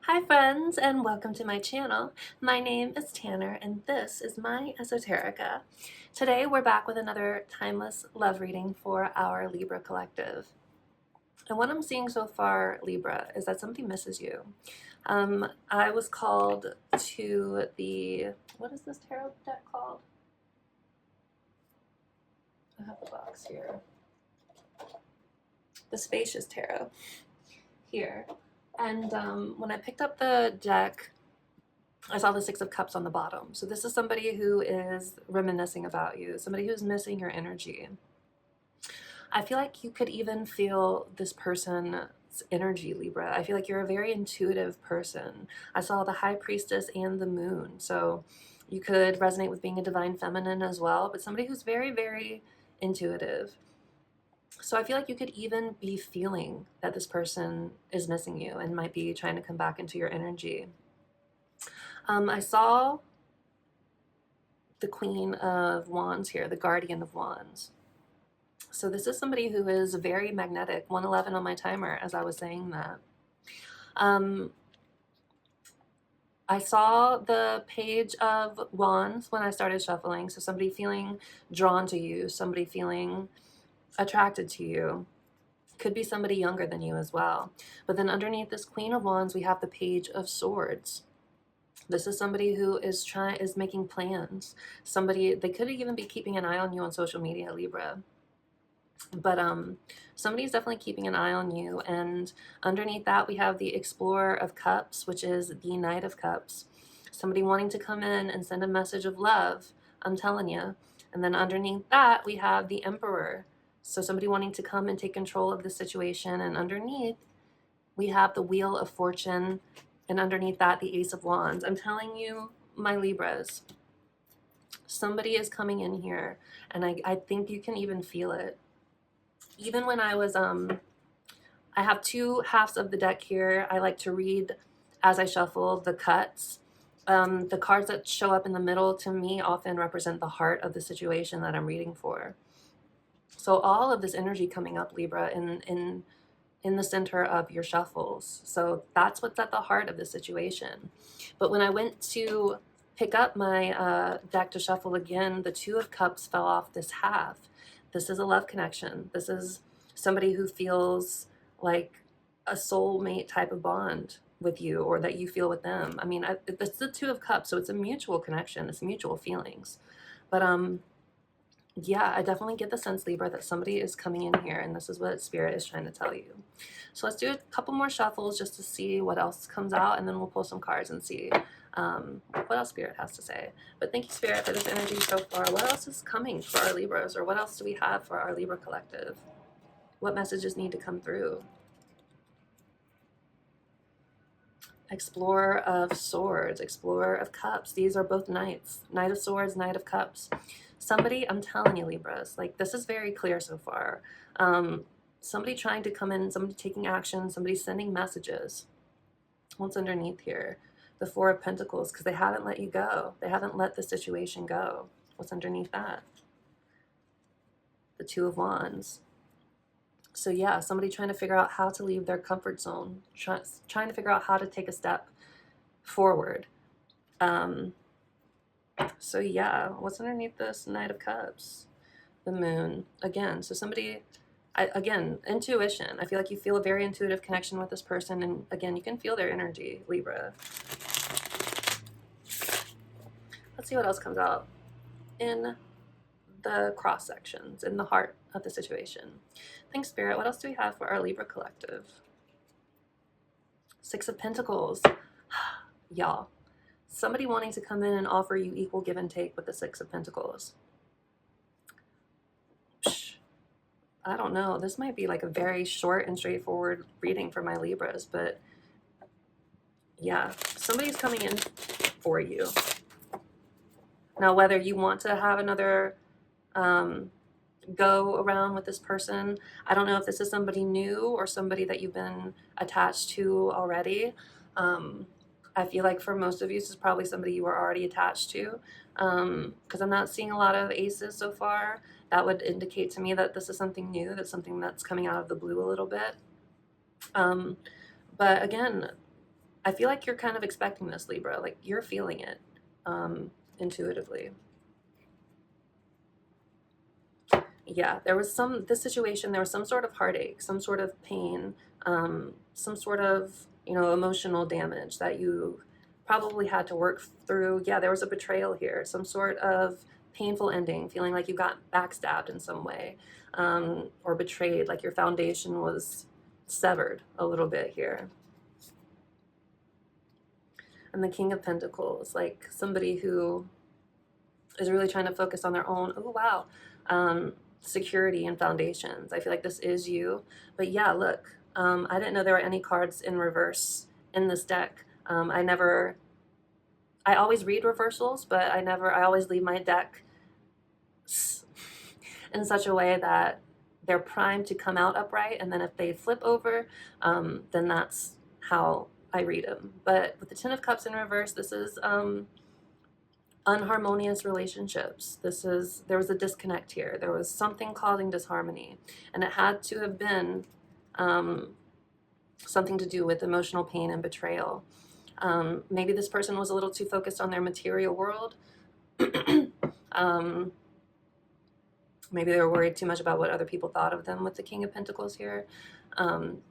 Hi friends, and welcome to my channel. My name is Tanner and this is my Esoterica. Today we're back with another timeless love reading for our Libra collective. And what I'm seeing so far, Libra, is that somebody misses you. I was called to what is this tarot deck called? I have the box here. The Spacious Tarot here. And when I picked up the deck, I saw the Six of Cups on the bottom. So this is somebody who is reminiscing about you, somebody who's missing your energy. I feel like you could even feel this person's energy, Libra. I feel like you're a very intuitive person. I saw the High Priestess and the Moon. So you could resonate with being a divine feminine as well, but somebody who's very, very intuitive. So I feel like you could even be feeling that this person is missing you and might be trying to come back into your energy. I saw the Queen of Wands here, the Guardian of Wands. So this is somebody who is very magnetic, 111 on my timer as I was saying that. I saw the Page of Wands when I started shuffling. So somebody feeling drawn to you, somebody feeling attracted to you. Could be somebody younger than you as well. But then underneath this Queen of Wands, we have the Page of Swords. This is somebody who is making plans. Somebody, they could even be keeping an eye on you on social media, Libra. But somebody's definitely keeping an eye on you. And underneath that, we have the Explorer of Cups, which is the Knight of Cups. Somebody wanting to come in and send a message of love, I'm telling you. And then underneath that, we have the Emperor. So somebody wanting to come and take control of the situation. And underneath, we have the Wheel of Fortune. And underneath that, the Ace of Wands. I'm telling you, my Libras, somebody is coming in here. And I think you can even feel it. Even when I was, I have two halves of the deck here. I like to read as I shuffle the cuts. The cards that show up in the middle to me often represent the heart of the situation that I'm reading for. So all of this energy coming up, Libra, in the center of your shuffles. So that's what's at the heart of the situation. But when I went to pick up my deck to shuffle again, the Two of Cups fell off this half. This is a love connection. This is somebody who feels like a soulmate type of bond with you, or that you feel with them. I mean, it's the Two of Cups, so it's a mutual connection. It's mutual feelings. But yeah, I definitely get the sense, Libra, that somebody is coming in here, and this is what Spirit is trying to tell you. So let's do a couple more shuffles just to see what else comes out, and then we'll pull some cards and see what else Spirit has to say. But thank you, Spirit, for this energy so far. What else is coming for our Libras, or what else do we have for our Libra collective? What messages need to come through? Explorer of Swords, Explorer of Cups. These are both knights. Knight of Swords, Knight of Cups. Somebody, I'm telling you, Libras, like this is very clear so far. Somebody trying to come in, somebody taking action, somebody sending messages. What's underneath here? The Four of Pentacles, because they haven't let you go. They haven't let the situation go. What's underneath that? The Two of Wands. So yeah, somebody trying to figure out how to leave their comfort zone, trying to figure out how to take a step forward. So yeah, what's underneath this Knight of Cups? The Moon. Again, so somebody, again, intuition. I feel like you feel a very intuitive connection with this person, and again, you can feel their energy, Libra. Let's see what else comes out in the cross sections, in the heart of the situation. Thanks, Spirit. What else do we have for our Libra collective? Six of Pentacles. Y'all, somebody wanting to come in and offer you equal give and take with the Six of Pentacles. I don't know. This might be like a very short and straightforward reading for my Libras, but yeah, somebody's coming in for you. Now, whether you want to have another go around with this person, I don't know if this is somebody new or somebody that you've been attached to already. I feel like for most of you, this is probably somebody you were already attached to, because I'm not seeing a lot of aces so far. That would indicate to me that this is something new, that's something that's coming out of the blue a little bit. But again, I feel like you're kind of expecting this, Libra. Like you're feeling it intuitively. Yeah, there was this situation, there was some sort of heartache, some sort of pain, some sort of, emotional damage that you probably had to work through. Yeah, there was a betrayal here, some sort of painful ending, feeling like you got backstabbed in some way, or betrayed, like your foundation was severed a little bit here. And the King of Pentacles, like somebody who is really trying to focus on their own, oh wow, security and foundations. I feel like this is you. But yeah, look, I didn't know there were any cards in reverse in this deck. I always read reversals, but I always leave my deck in such a way that they're primed to come out upright. And then if they flip over, then that's how I read them. But with the Ten of Cups in reverse, this is unharmonious relationships. There was a disconnect here. There was something causing disharmony, and it had to have been something to do with emotional pain and betrayal. Maybe this person was a little too focused on their material world. Maybe they were worried too much about what other people thought of them with the King of Pentacles here.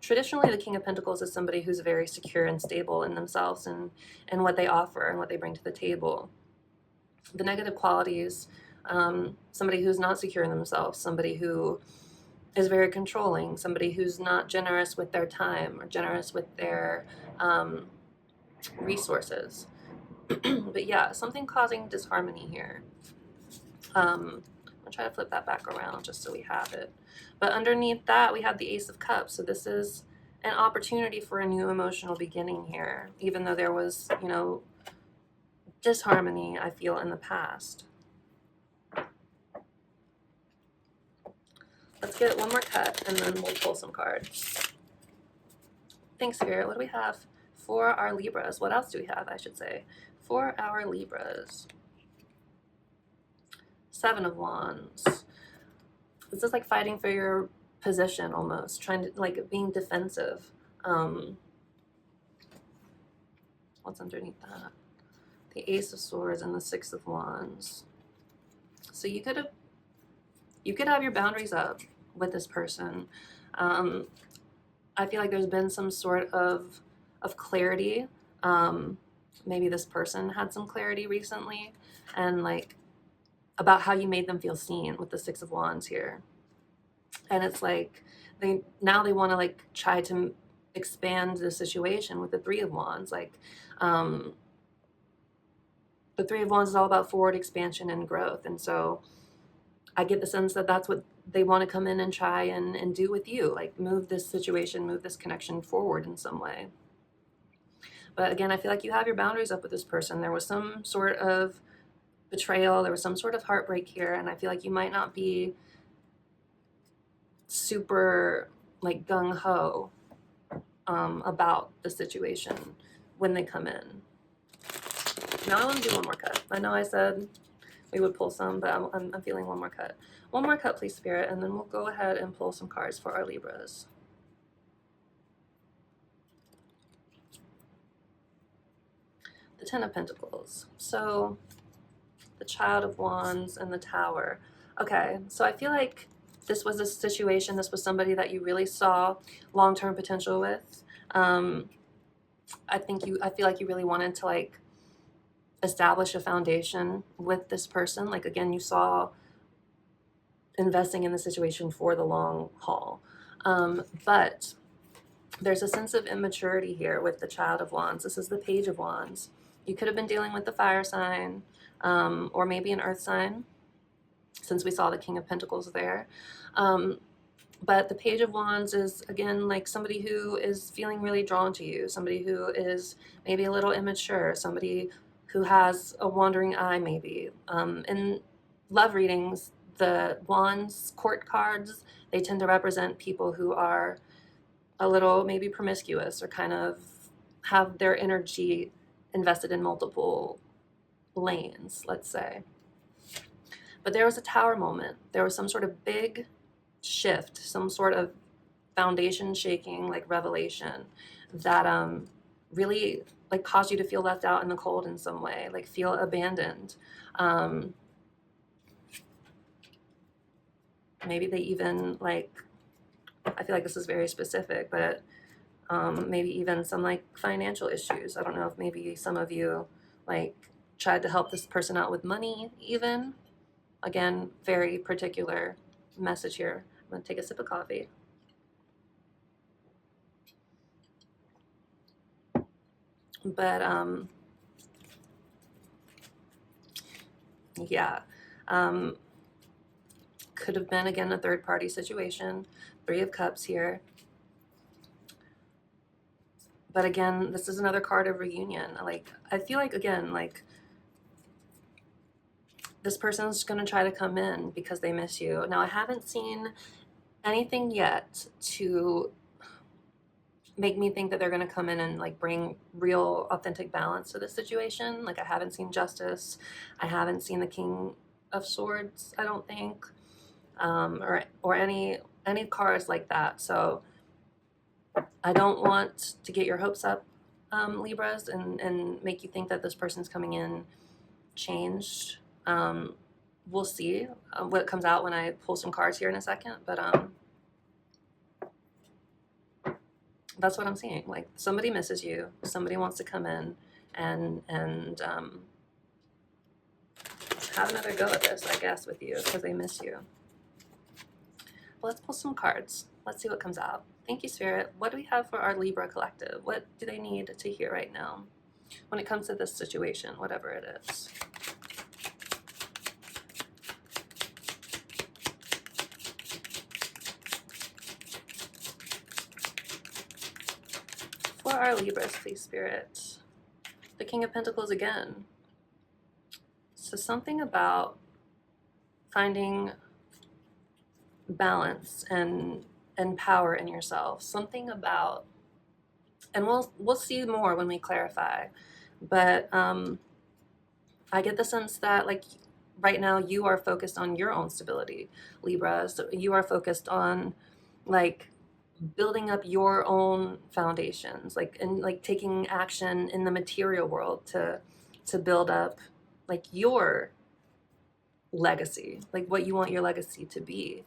Traditionally, the King of Pentacles is somebody who's very secure and stable in themselves and what they offer and what they bring to the table. The negative qualities, somebody who's not secure in themselves, somebody who is very controlling, somebody who's not generous with their time or generous with their resources. But yeah, something causing disharmony here. I'll try to flip that back around just so we have it. But underneath that, we have the Ace of Cups. So this is an opportunity for a new emotional beginning here, even though there was, disharmony, I feel, in the past. Let's get one more cut and then we'll pull some cards. Thanks, Spirit. What do we have for our Libras? What else do we have, I should say, for our Libras? Seven of Wands. This is like fighting for your position almost, trying to, like, being defensive. What's underneath that? The Ace of Swords and the Six of Wands. So you could have your boundaries up with this person. I feel like there's been some sort of clarity. Maybe this person had some clarity recently, and like about how you made them feel seen with the Six of Wands here. And it's like they want to like try to expand the situation with the Three of Wands. Like the Three of Wands is all about forward expansion and growth. And so I get the sense that that's what they want to come in and try and do with you, like move this situation, move this connection forward in some way. But again, I feel like you have your boundaries up with this person. There was some sort of betrayal, there was some sort of heartbreak here, and I feel like you might not be super like gung-ho about the situation when they come in. Now I want to do one more cut. I know I said we would pull some, but I'm feeling one more cut. One more cut, please, Spirit, and then we'll go ahead and pull some cards for our Libras. The Ten of Pentacles. So the Child of Wands and the Tower. Okay, so I feel like this was a situation, this was somebody that you really saw long-term potential with. I feel like you really wanted to like establish a foundation with this person. Like again, you saw investing in the situation for the long haul. But there's a sense of immaturity here with the Child of Wands. This is the Page of Wands. You could have been dealing with the fire sign, or maybe an earth sign, since we saw the King of Pentacles there. But the Page of Wands is, again, like somebody who is feeling really drawn to you, somebody who is maybe a little immature, somebody who has a wandering eye maybe. In love readings, the Wands court cards, they tend to represent people who are a little maybe promiscuous or kind of have their energy invested in multiple lanes, let's say. But there was a Tower moment. There was some sort of big shift, some sort of foundation shaking, like revelation that really like cause you to feel left out in the cold in some way, like feel abandoned. Maybe they even like, I feel like this is very specific, but maybe even some like financial issues. I don't know if maybe some of you like tried to help this person out with money even. Again, very particular message here. I'm gonna take a sip of coffee. But yeah, could have been again a third party situation. 3 of Cups here. But again, this is another card of reunion. Like, I feel like, again, like, this person's going to try to come in because they miss you. Now, I haven't seen anything yet to make me think that they're going to come in and, like, bring real, authentic balance to the situation. Like, I haven't seen Justice. I haven't seen the King of Swords, I don't think, or any cards like that. So I don't want to get your hopes up, Libras, and make you think that this person's coming in changed. We'll see what comes out when I pull some cards here in a second, but that's what I'm seeing. Like, somebody misses you, somebody wants to come in and have another go at this, I guess, with you because they miss you. But let's pull some cards. Let's see what comes out. Thank you, Spirit. What do we have for our Libra collective? What do they need to hear right now when it comes to this situation, whatever it is? For our Libras, please, Spirit. The King of Pentacles again. So something about finding balance and power in yourself. Something about, and we'll see more when we clarify. But I get the sense that, like, right now you are focused on your own stability, Libra. So you are focused on, like, building up your own foundations, like, and like taking action in the material world to build up like your legacy, like what you want your legacy to be.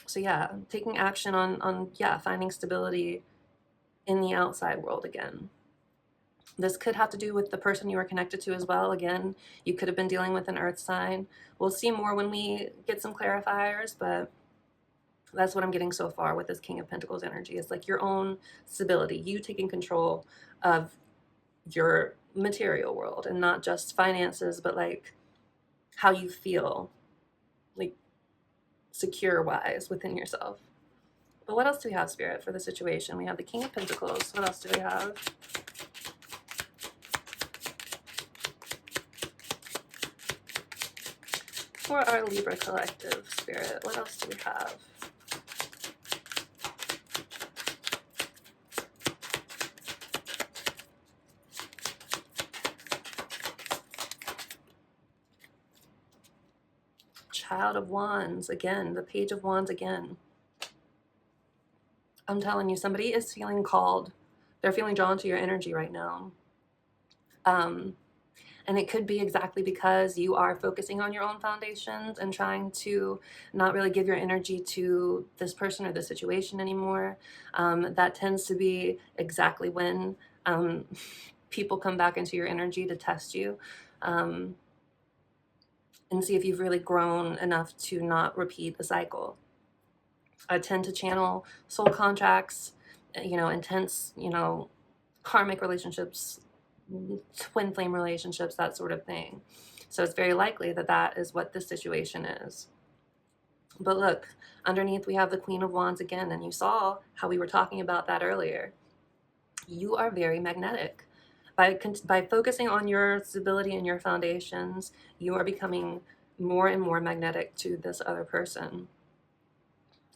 So yeah, taking action on yeah, finding stability in the outside world again. This could have to do with the person you are connected to as well. Again, you could have been dealing with an earth sign. We'll see more when we get some clarifiers, but that's what I'm getting so far with this King of Pentacles energy. It's like your own stability, you taking control of your material world, and not just finances, but like how you feel, like secure wise within yourself. But what else do we have, Spirit, for the situation? We have the King of Pentacles. What else do we have? For our Libra collective, Spirit, what else do we have? Child of Wands again, the Page of Wands again. I'm telling you, somebody is feeling called. They're feeling drawn to your energy right now. And it could be exactly because you are focusing on your own foundations and trying to not really give your energy to this person or this situation anymore. That tends to be exactly when people come back into your energy to test you. And see if you've really grown enough to not repeat the cycle. I tend to channel soul contracts, intense, karmic relationships, twin flame relationships, that sort of thing. So it's very likely that that is what this situation is. But look, underneath we have the Queen of Wands again, and you saw how we were talking about that earlier. You are very magnetic. By focusing on your stability and your foundations, you are becoming more and more magnetic to this other person.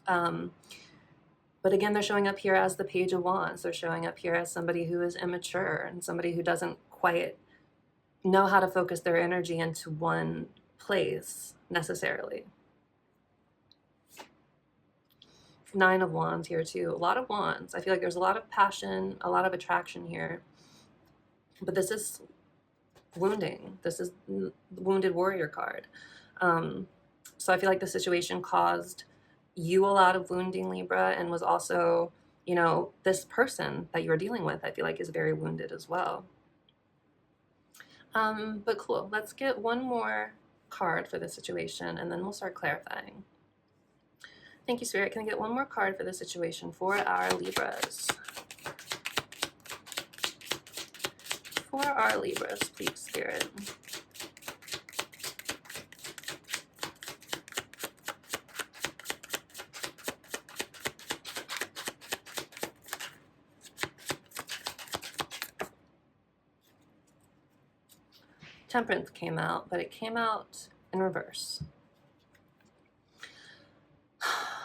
But again, they're showing up here as the Page of Wands. They're showing up here as somebody who is immature and somebody who doesn't quite know how to focus their energy into one place necessarily. Nine of Wands here too. A lot of wands. I feel like there's a lot of passion, a lot of attraction here. But this is wounding. This is the wounded warrior card. So I feel like the situation caused you a lot of wounding, Libra, and was also, you know, this person that you're dealing with, I feel like is very wounded as well. But cool. Let's get one more card for the situation and then we'll start clarifying. Thank you, Spirit. Can I get one more card for the situation for our Libras? For our Libras, please, Spirit. Temperance came out, but it came out in reverse.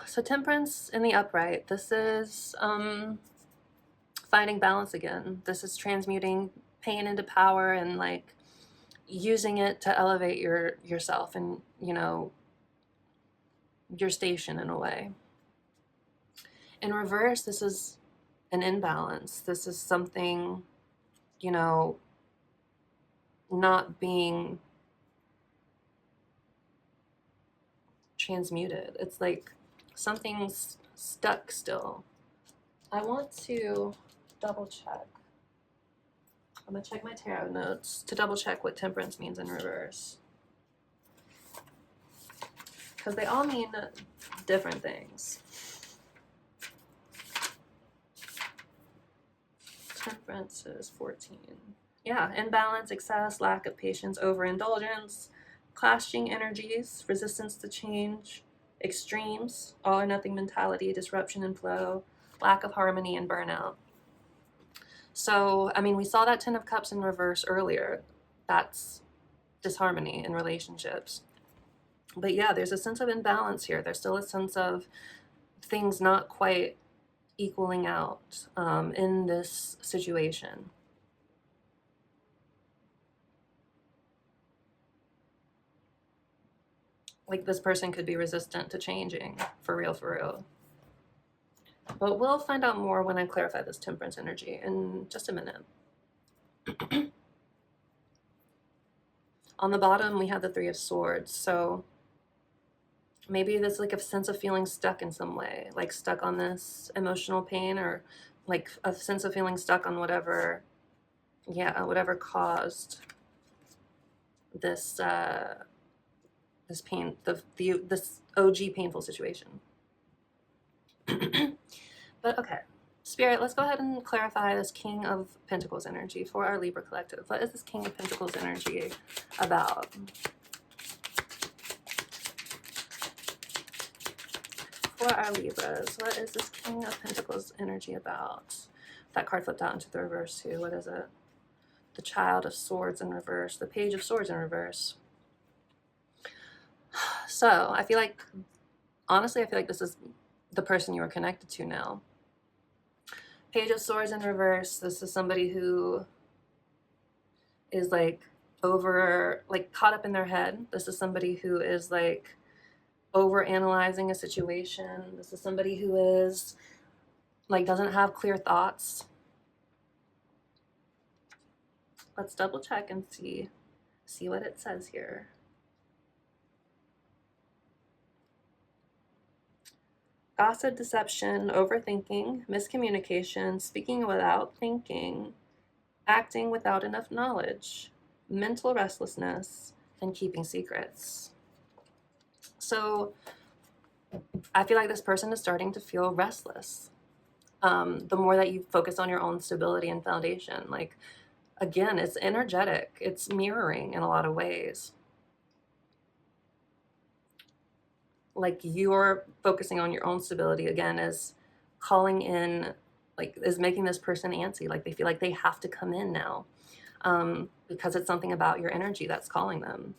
So Temperance in the upright, this is finding balance again. This is transmuting pain into power and like using it to elevate yourself and, you know, your station in a way. In reverse, this is an imbalance. This is something, you know, not being transmuted. It's like something's stuck still. I want to double check. I'm gonna check my tarot notes to double check what Temperance means in reverse. Because they all mean different things. Temperance is 14. Yeah, imbalance, excess, lack of patience, overindulgence, clashing energies, resistance to change, extremes, all or nothing mentality, disruption and flow, lack of harmony, and burnout. So, I mean, we saw that Ten of Cups in reverse earlier. That's disharmony in relationships. But yeah, there's a sense of imbalance here. There's still a sense of things not quite equaling out in this situation. Like this person could be resistant to changing, for real, for real. But we'll find out more when I clarify this Temperance energy in just a minute. On the bottom, we have the Three of Swords. So maybe there's like a sense of feeling stuck in some way, like stuck on this emotional pain, or like a sense of feeling stuck on whatever, whatever caused this this pain, this OG painful situation. But okay, Spirit, let's go ahead and clarify this King of Pentacles energy for our Libra collective. What is this King of Pentacles energy about? For our Libras, what is this King of Pentacles energy about? That card flipped out into the reverse too. What is it? The Child of Swords in reverse. The Page of Swords in reverse. So I feel like, honestly, I feel like this is the person you are connected to now. Page of Swords in reverse. This is somebody who is like caught up in their head. This is somebody who is like over analyzing a situation. This is somebody who is like doesn't have clear thoughts. Let's double check and see what it says here. Gossip, deception, overthinking, miscommunication, speaking without thinking, acting without enough knowledge, mental restlessness, and keeping secrets. So I feel like this person is starting to feel restless. The more that you focus on your own stability and foundation, like, again, it's energetic. It's mirroring in a lot of ways. Like you're focusing on your own stability again is calling in, like is making this person antsy. Like they feel like they have to come in now because it's something about your energy that's calling them.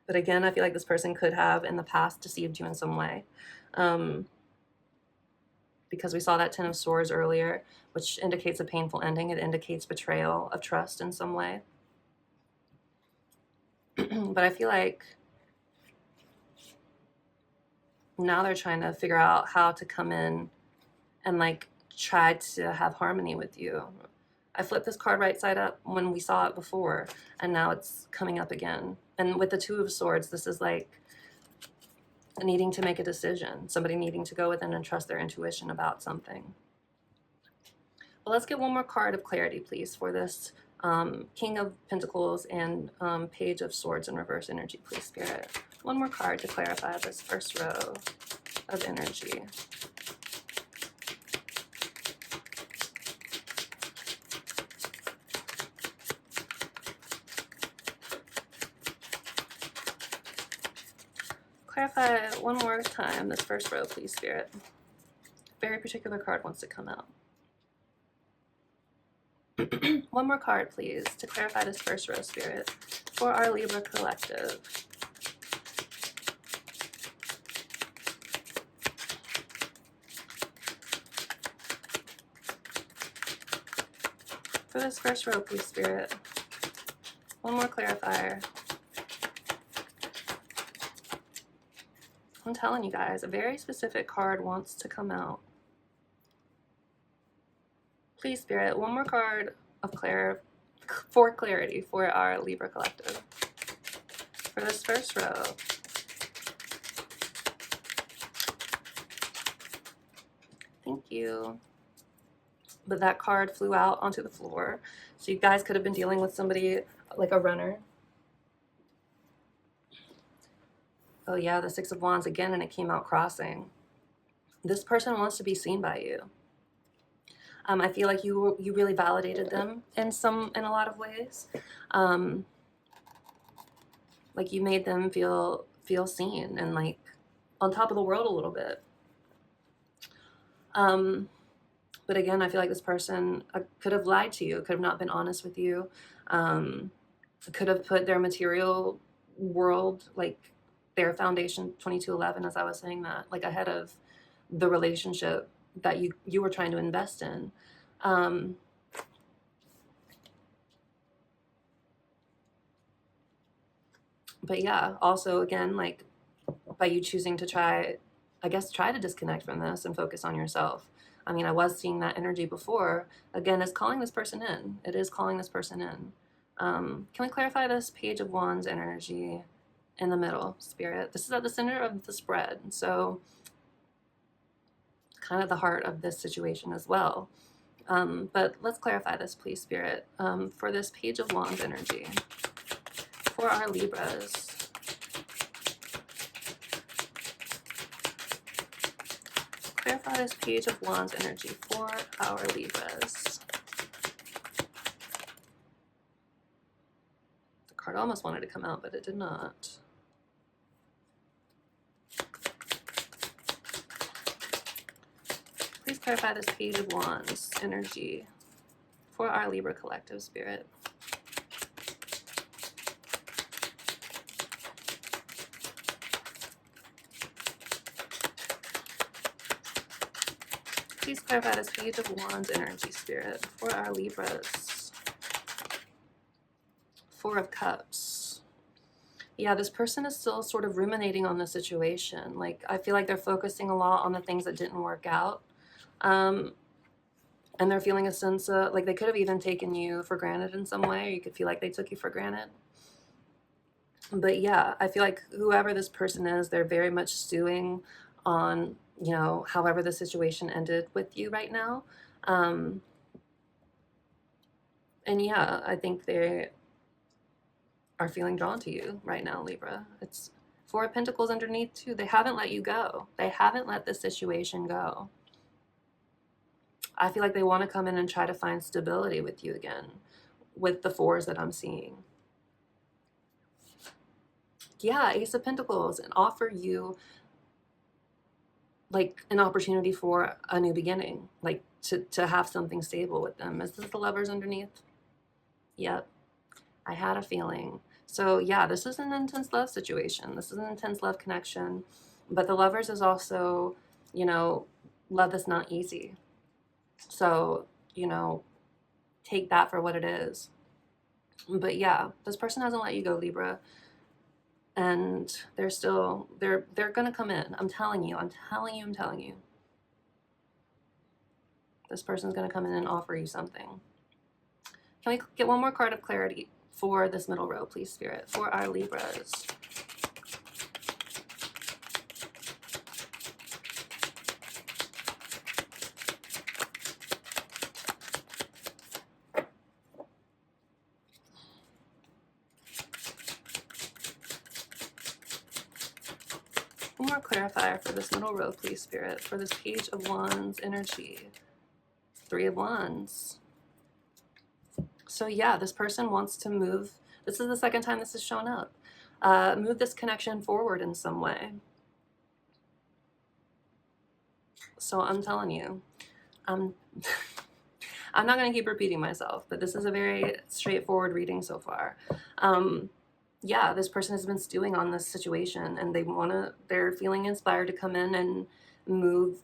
But again, I feel like this person could have in the past deceived you in some way. Because we saw that Ten of Swords earlier, which indicates a painful ending. It indicates betrayal of trust in some way. But I feel like now they're trying to figure out how to come in and like try to have harmony with you. I flipped this card right side up when we saw it before, and now it's coming up again. And with the Two of Swords, this is like needing to make a decision, somebody needing to go within and trust their intuition about something. Well, let's get one more card of clarity, please, for this King of Pentacles and Page of Swords in reverse energy, please, Spirit. One more card to clarify this first row of energy. Clarify one more time this first row, please, Spirit. Very particular card wants to come out. One more card, please, to clarify this first row, Spirit, for our Libra collective. For this first row, please, Spirit. One more clarifier. I'm telling you guys, a very specific card wants to come out. Please, Spirit, one more card of clarity for our Libra collective. For this first row. Thank you. But that card flew out onto the floor. So you guys could have been dealing with somebody like a runner. Oh yeah, the Six of Wands again, and it came out crossing. This person wants to be seen by you. I feel like you really validated them in a lot of ways. Like you made them feel seen and like on top of the world a little bit. But again, I feel like this person could have lied to you, could have not been honest with you, could have put their material world, like their foundation 2211, as I was saying that, like ahead of the relationship that you were trying to invest in. But yeah, also again, like by you choosing to try to disconnect from this and focus on yourself. I mean, I was seeing that energy before. Again, it's calling this person in. It is calling this person in. Can we clarify this Page of Wands energy in the middle, Spirit? This is at the center of the spread. So kind of the heart of this situation as well. But let's clarify this, please, Spirit, for this Page of Wands energy for our Libras. Clarify this Page of Wands energy for our Libras. The card almost wanted to come out, but it did not. Please clarify this Page of Wands energy for our Libra collective, Spirit. Please clarify this Page of Wands energy, Spirit, for our Libras. Four of Cups. Yeah, this person is still sort of ruminating on the situation. Like, I feel like they're focusing a lot on the things that didn't work out. And they're feeling a sense of, like, they could have even taken you for granted in some way, or you could feel like they took you for granted. But yeah, I feel like whoever this person is, they're very much stewing on, you know, however the situation ended with you right now. And yeah, I think they are feeling drawn to you right now, Libra. It's Four of Pentacles underneath too. They haven't let you go. They haven't let this situation go. I feel like they want to come in and try to find stability with you again, with the fours that I'm seeing. Yeah, Ace of Pentacles, and offer you like an opportunity for a new beginning, like to have something stable with them. Is this the Lovers underneath? Yep, I had a feeling. So yeah, this is an intense love situation. This is an intense love connection. But the Lovers is also, you know, love that's not easy. So, you know, take that for what it is. But yeah, this person hasn't let you go, Libra. and they're still, they're going to come in. I'm telling you. This person's going to come in and offer you something. Can we get one more card of clarity for this middle row, please, Spirit, for our Libras? One more clarifier for this middle row, please, Spirit, for this Page of Wands energy. 3 of Wands. So yeah, this person wants to move. This is the second time this has shown up. Move this connection forward in some way. So I'm telling you, I'm not going to keep repeating myself, but this is a very straightforward reading so far. Yeah, this person has been stewing on this situation, and they're feeling inspired to come in and move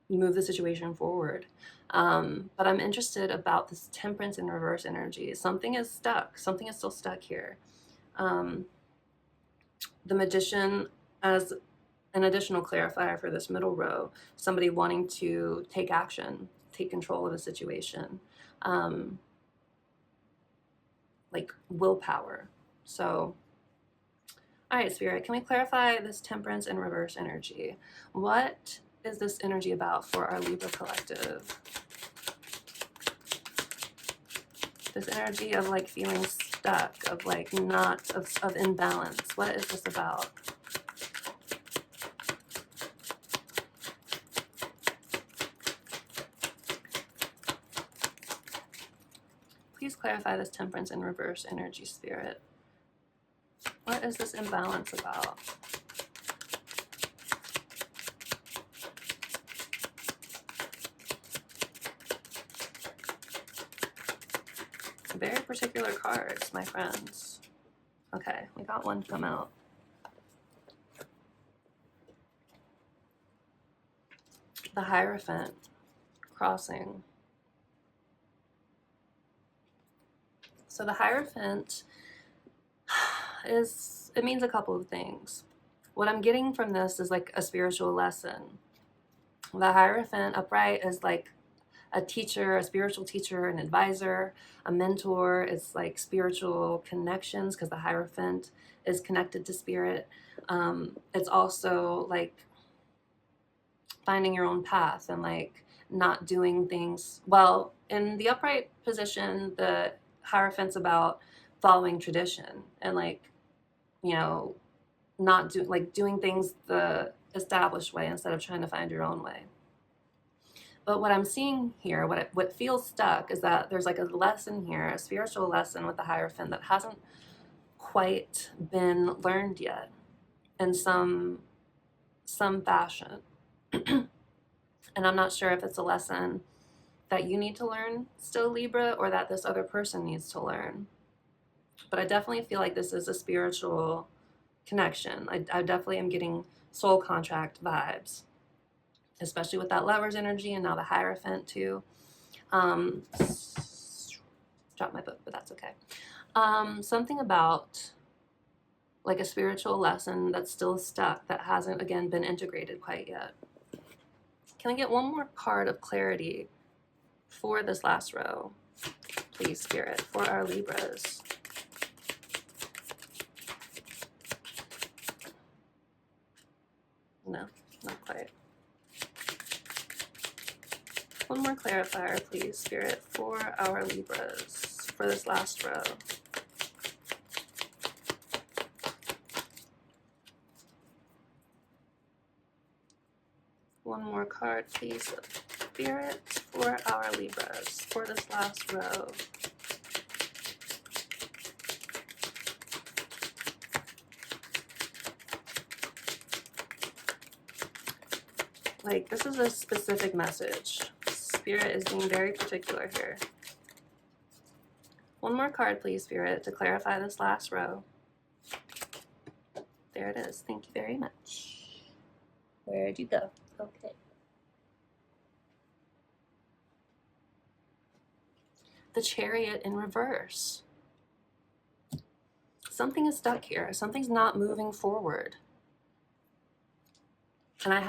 the situation forward. But I'm interested about this Temperance in reverse energy. Something is stuck. Something is still stuck here. The Magician as an additional clarifier for this middle row. Somebody wanting to take action, take control of a situation. Like willpower. So, all right, Spirit, can we clarify this Temperance in reverse energy? What is this energy about for our Libra collective? This energy of like feeling stuck, of like not, of imbalance. What is this about? Please clarify this Temperance in reverse energy, Spirit. What is this imbalance about? Very particular cards, my friends. Okay, we got one come out. The Hierophant crossing. So the Hierophant it means a couple of things. What I'm getting from this is like a spiritual lesson. The Hierophant upright is like a teacher, a spiritual teacher, an advisor, a mentor. It's like spiritual connections because the Hierophant is connected to spirit. It's also like finding your own path and like not doing things. Well, in the upright position, the Hierophant's about following tradition and like, you know, not doing things the established way instead of trying to find your own way. But what I'm seeing here, what feels stuck, is that there's like a lesson here, a spiritual lesson with the Hierophant that hasn't quite been learned yet in some fashion. And I'm not sure if it's a lesson that you need to learn still, Libra, or that this other person needs to learn. But I definitely feel like this is a spiritual connection. I definitely am getting soul contract vibes, especially with that Lover's energy and now the Hierophant too. Dropped my book, but that's okay. Something about like a spiritual lesson that's still stuck, that hasn't, again, been integrated quite yet. Can we get one more card of clarity for this last row, please, Spirit, for our Libras? No, not quite. One more clarifier, please, Spirit, for our Libras, for this last row. One more card, please, Spirit, for our Libras, for this last row. Like, this is a specific message. Spirit is being very particular here. One more card, please, Spirit, to clarify this last row. There it is. Thank you very much. Where'd you go? Okay. The Chariot in reverse. Something is stuck here. Something's not moving forward. And I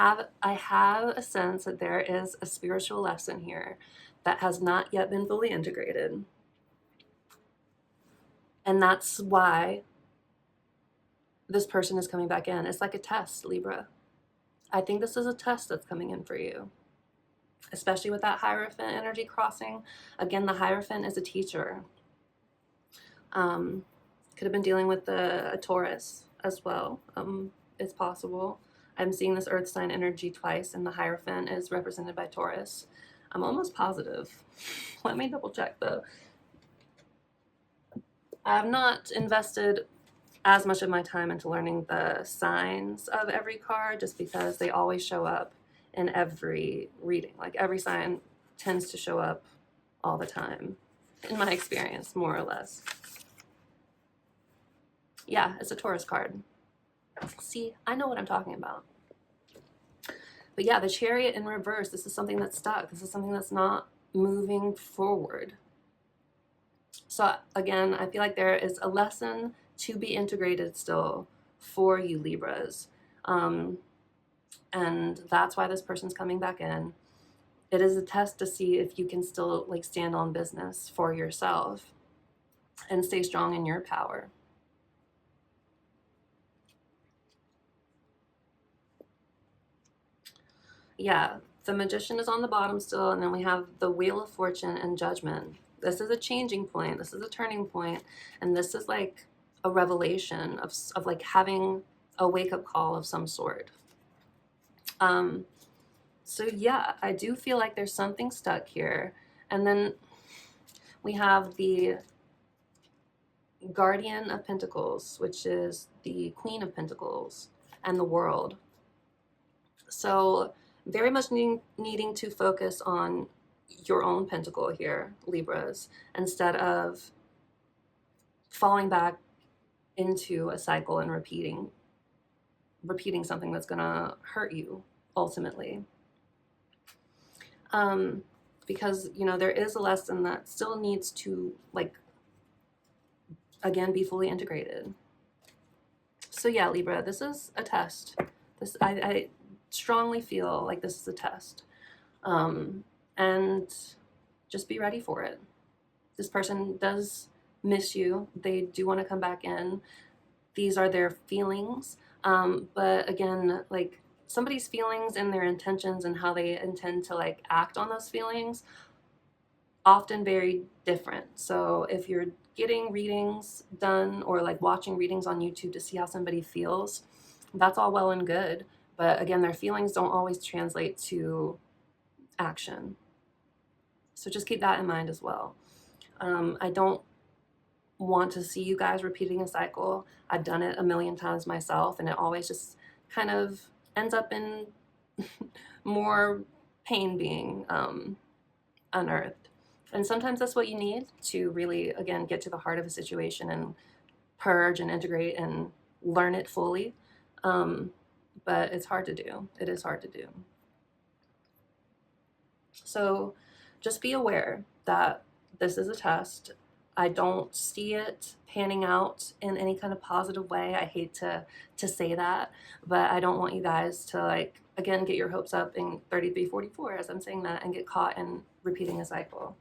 have a sense that there is a spiritual lesson here that has not yet been fully integrated. And that's why this person is coming back in. It's like a test, Libra. I think this is a test that's coming in for you, especially with that Hierophant energy crossing. Again, the Hierophant is a teacher. Could have been dealing with a Taurus as well. It's possible. I'm seeing this Earth sign energy twice, and the Hierophant is represented by Taurus. I'm almost positive. Let me double check though. I have not invested as much of my time into learning the signs of every card, just because they always show up in every reading. Like every sign tends to show up all the time, in my experience, more or less. Yeah, it's a Taurus card. See, I know what I'm talking about. But yeah, the Chariot in reverse, this is something that's stuck. This is something that's not moving forward. So again, I feel like there is a lesson to be integrated still for you Libras. And that's why this person's coming back in. It is a test to see if you can still like stand on business for yourself and stay strong in your power. Yeah, the Magician is on the bottom still, and then we have the Wheel of Fortune and Judgment. This is a changing point. This is a turning point, and this is like a revelation of like having a wake-up call of some sort. So yeah, I do feel like there's something stuck here. And then we have the Guardian of Pentacles, which is the Queen of Pentacles, and the World. So very much needing to focus on your own pentacle here, Libras, instead of falling back into a cycle and repeating something that's gonna hurt you ultimately. Because, you know, there is a lesson that still needs to, like, again, be fully integrated. So yeah, Libra, this is a test. I strongly feel like this is a test. And just be ready for it. This person does miss you. They do want to come back in. These are their feelings. But again, like, somebody's feelings and their intentions and how they intend to like act on those feelings often very different. So if you're getting readings done or like watching readings on YouTube to see how somebody feels, that's all well and good. But again, their feelings don't always translate to action. So just keep that in mind as well. I don't want to see you guys repeating a cycle. I've done it a million times myself, and it always just kind of ends up in more pain being unearthed. And sometimes that's what you need to really, again, get to the heart of a situation and purge and integrate and learn it fully. But it's hard to do. It is hard to do. So just be aware that this is a test. I don't see it panning out in any kind of positive way. I hate to say that, but I don't want you guys to, like, again, get your hopes up in 3344 as I'm saying that and get caught in repeating a cycle.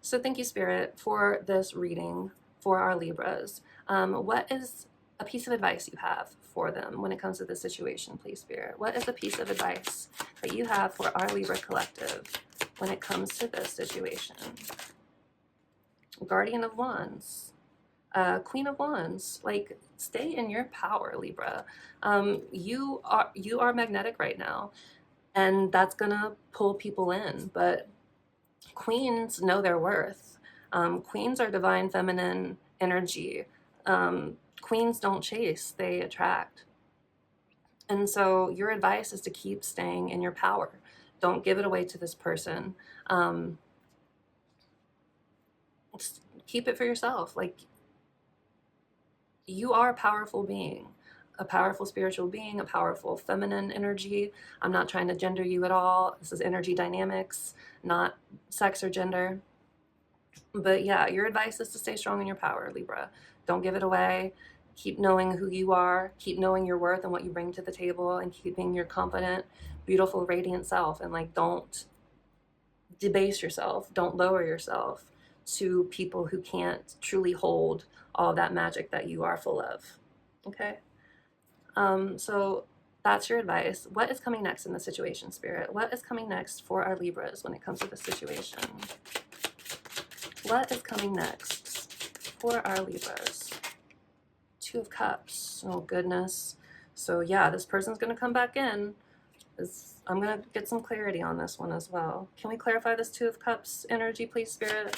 So thank you, Spirit, for this reading for our Libras. What is a piece of advice you have for them when it comes to this situation, please, Spirit? What is a piece of advice that you have for our Libra collective when it comes to this situation? Guardian of Wands, Queen of Wands. Like, stay in your power, Libra. You are magnetic right now, and that's gonna pull people in. But queens know their worth. Queens are divine feminine energy. Queens don't chase, they attract. And so your advice is to keep staying in your power. Don't give it away to this person. Just keep it for yourself. Like, you are a powerful being, a powerful spiritual being, a powerful feminine energy. I'm not trying to gender you at all. This is energy dynamics, not sex or gender. But yeah, your advice is to stay strong in your power, Libra. Don't give it away. Keep knowing who you are. Keep knowing your worth and what you bring to the table, and keeping your confident, beautiful, radiant self. And like, don't debase yourself. Don't lower yourself to people who can't truly hold all that magic that you are full of. Okay? So that's your advice. What is coming next in the situation, Spirit? What is coming next for our Libras when it comes to the situation? What is coming next for our Libras? Two of Cups. Oh, goodness. So yeah, this person's going to come back in. I'm going to get some clarity on this one as well. Can we clarify this Two of Cups energy, please, Spirit?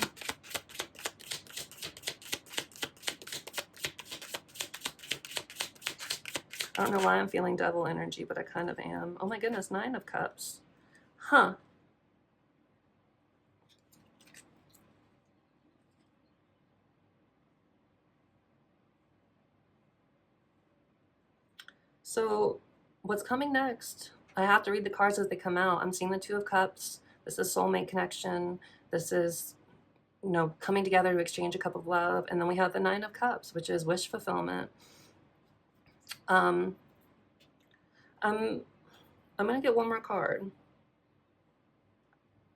I don't know why I'm feeling devil energy, but I kind of am. Oh my goodness, Nine of Cups. Huh. So what's coming next? I have to read the cards as they come out. I'm seeing the Two of Cups. This is soulmate connection. This is, you know, coming together to exchange a cup of love. And then we have the Nine of Cups, which is wish fulfillment. I'm gonna get one more card,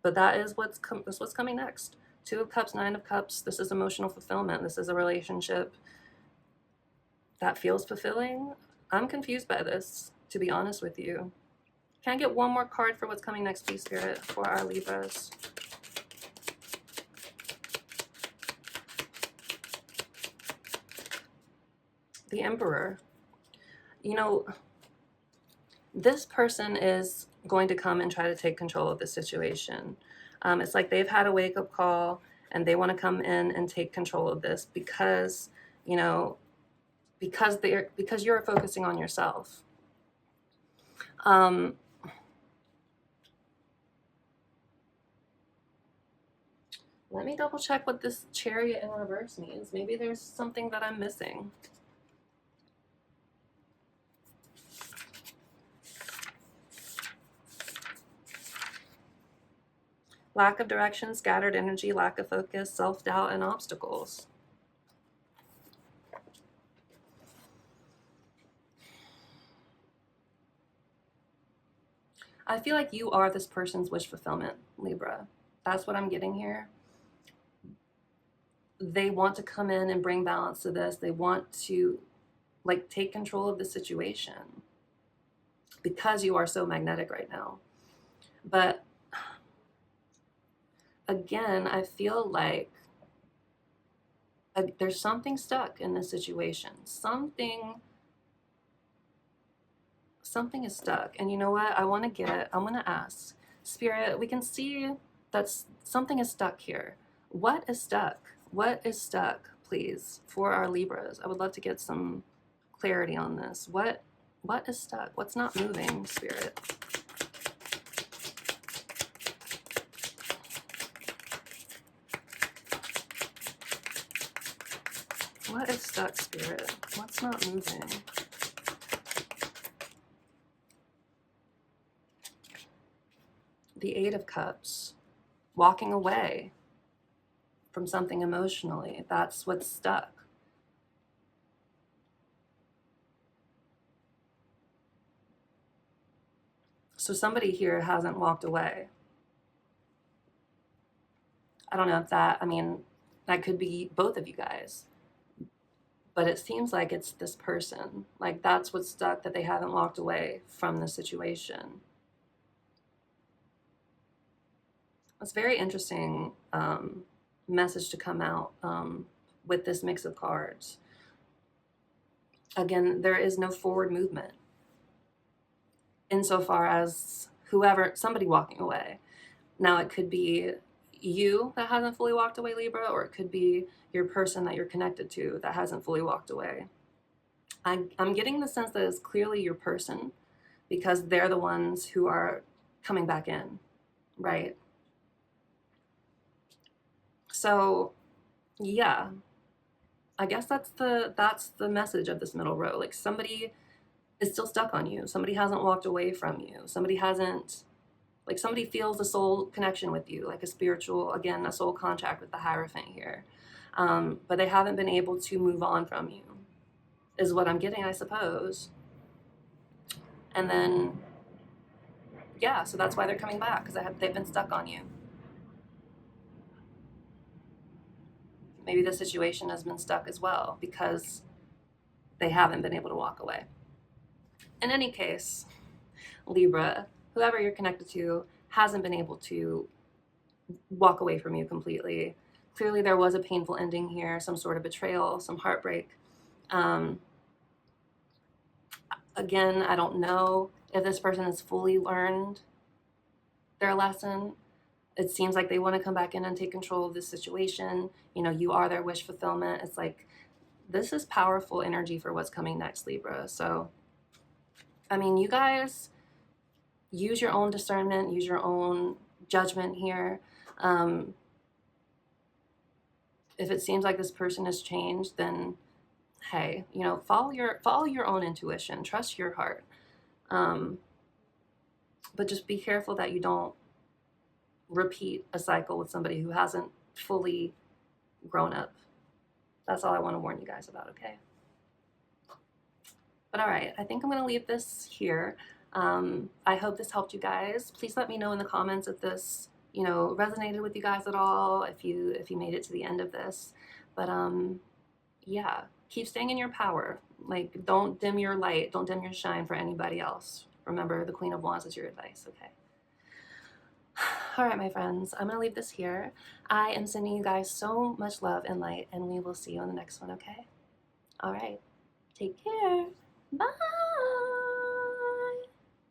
but that is what's coming next. Two of Cups, Nine of Cups. This is emotional fulfillment. This is a relationship that feels fulfilling. I'm confused by this, to be honest with you. Can I get one more card for what's coming next, please, Spirit, for our Libras? The Emperor. You know, this person is going to come and try to take control of the situation. It's like they've had a wake-up call and they want to come in and take control of this because, you know, because you're focusing on yourself. Let me double check what this Chariot in reverse means. Maybe there's something that I'm missing. Lack of direction, scattered energy, lack of focus, self-doubt, and obstacles. I feel like you are this person's wish fulfillment, Libra. That's what I'm getting here. They want to come in and bring balance to this. They want to like take control of the situation because you are so magnetic right now. But again, I feel like there's something stuck in this situation. Something is stuck. And you know what? I'm going to ask Spirit, we can see that something is stuck here. What is stuck? What is stuck, please, for our Libras? I would love to get some clarity on this. What is stuck? What's not moving, Spirit? What is stuck, Spirit? What's not moving? The Eight of Cups. Walking away from something emotionally. That's what's stuck. So somebody here hasn't walked away. I don't know if that could be both of you guys. But it seems like it's this person. Like that's what's stuck, that they haven't walked away from the situation. It's a very interesting message to come out with this mix of cards. Again, there is no forward movement insofar as somebody walking away. Now it could be you that hasn't fully walked away, Libra, or it could be your person that you're connected to that hasn't fully walked away. I'm getting the sense that it's clearly your person because they're the ones who are coming back in, right? So yeah, I guess that's the message of this middle row. Like somebody is still stuck on you. Somebody hasn't walked away from you. Somebody hasn't Like somebody feels a soul connection with you, like a spiritual, again, a soul contract with the Hierophant here. But they haven't been able to move on from you, is what I'm getting, I suppose. And then, yeah, so that's why they're coming back, because they've been stuck on you. Maybe the situation has been stuck as well because they haven't been able to walk away. In any case, Libra, whoever you're connected to, hasn't been able to walk away from you completely. Clearly, there was a painful ending here, some sort of betrayal, some heartbreak. Again, I don't know if this person has fully learned their lesson. It seems like they want to come back in and take control of this situation. You know, you are their wish fulfillment. It's like, this is powerful energy for what's coming next, Libra. So, I mean, you guys use your own discernment, use your own judgment here. If it seems like this person has changed, then hey, you know, follow your own intuition, trust your heart. But just be careful that you don't repeat a cycle with somebody who hasn't fully grown up. That's all I want to warn you guys about, okay? But all right, I think I'm going to leave this here. I hope this helped you guys. Please let me know in the comments if this, you know, resonated with you guys at all, if you made it to the end of this. But yeah, keep staying in your power. Like, don't dim your light, don't dim your shine for anybody else. Remember, the Queen of Wands is your advice, okay? All right, my friends, I'm going to leave this here. I am sending you guys so much love and light, and we will see you on the next one, okay? All right, take care. Bye.